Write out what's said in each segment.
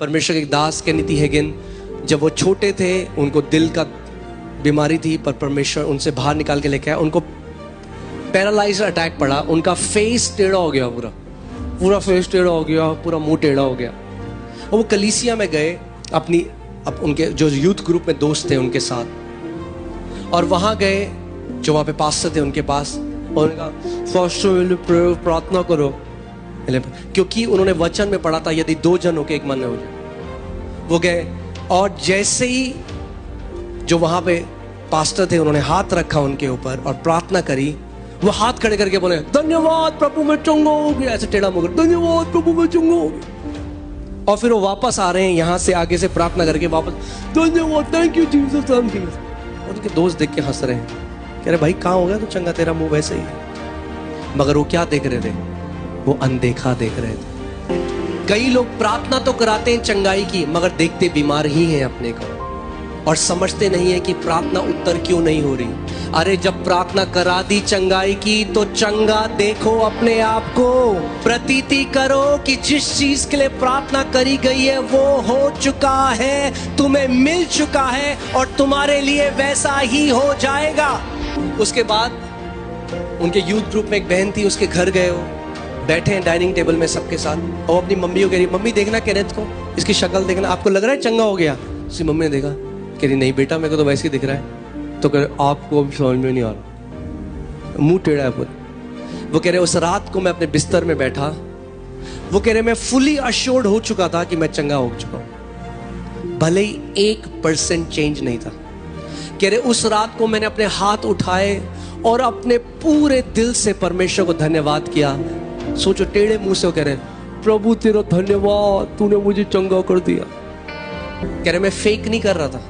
परमेश्वर के एक दास केनेथ हेगिन, जब वो छोटे थे उनको दिल का बीमारी थी, पर परमेश्वर उनसे बाहर निकाल के लेके आया। उनको पैरालाइज अटैक पड़ा, उनका फेस टेढ़ा हो गया, पूरा फेस टेढ़ा हो गया, पूरा मुंह टेढ़ा हो गया। और वो कलीसिया में गए उनके जो यूथ ग्रुप में दोस्त थे उनके साथ, और वहां गए जो वहां पे पास्टर थे उनके पास, और उन्होंने कहा प्रार्थना करो, क्योंकि उन्होंने वचन में पढ़ा था यदि 2 जन होके एक मन में हो जाए। वो गए और जैसे ही जो वहां पे पास्टर थे उन्होंने हाथ रखा उनके ऊपर और प्रार्थना करी, वो हाथ खड़े करके बोले धन्यवाद प्रभु मैं चंगा हो गया, ऐसे टेढ़ा मुंह, धन्यवाद प्रभु मैं चंगा हो गया। और फिर वो वापस आ रहे हैं यहाँ से आगे से प्रार्थना करके वापस, धन्यवाद thank you Jesus thank you. और उनके दोस्त देख के हंस रहे हैं, कह रहे भाई कहाँ हो गया तो चंगा, तेरा मुंह वैसे ही है। मगर वो क्या देख रहे थे? वो अनदेखा देख रहे थे। कई लोग प्रार्थना तो कराते हैं चंगाई की, मगर देखते बीमार ही हैं अपने को, और समझते नहीं है कि प्रार्थना उत्तर क्यों नहीं हो रही। अरे जब प्रार्थना करा दी चंगाई की तो चंगा देखो अपने आप को, प्रतीति करो कि जिस चीज के लिए प्रार्थना करी गई है वो हो चुका है, तुम्हें मिल चुका है और तुम्हारे लिए वैसा ही हो जाएगा। उसके बाद उनके यूथ ग्रुप में एक बहन थी, उसके घर गए, वो बैठे हैं डाइनिंग टेबल में सबके साथ, और अपनी मम्मी को कह रही, मम्मी देखना केनेथ को, इसकी शक्ल देखना, आपको लग रहा है चंगा हो गया? उसकी मम्मी ने देखा, कह रही नहीं बेटा मेरे को तो वैसे ही दिख रहा है। तो कह रहे आपको अभी समझ में नहीं आ रहा, मुंह टेढ़ा है पूरा। वो कह रहे उस रात को मैं अपने बिस्तर में बैठा, वो कह रहे मैं फुली अश्योर्ड हो चुका था कि मैं चंगा हो चुका हूं, भले ही 1% चेंज नहीं था। कह रहे उस रात को मैंने अपने हाथ उठाए और अपने पूरे दिल से परमेश्वर को धन्यवाद किया। सोचो टेढ़े मुंह से वो कह रहे प्रभु तेरा धन्यवाद, तूने मुझे चंगा कर दिया। कह रहे मैं फेक नहीं कर रहा था,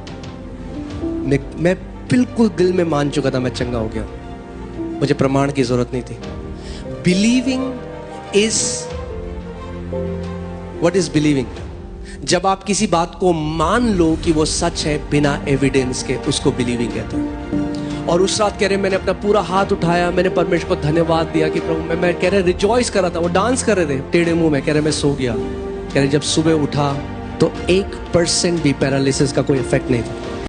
मैं बिल्कुल दिल में मान चुका था मैं चंगा हो गया, मुझे प्रमाण की जरूरत नहीं थी। Believing is what is believing? जब आप किसी बात को मान लो कि वो सच है बिना एविडेंस के, उसको बिलीविंग कहते हैं। और उस रात कह रहे मैंने अपना पूरा हाथ उठाया, मैंने परमेश्वर को धन्यवाद दिया कि प्रभु मैं कह रहे रिजॉइस कर रहा था, वो डांस कर रहे थे टेढ़े मुंह में। कह रहे मैं सो गया, कह रहे जब सुबह उठा तो 1% भी पैरालिसिस का कोई इफेक्ट नहीं था।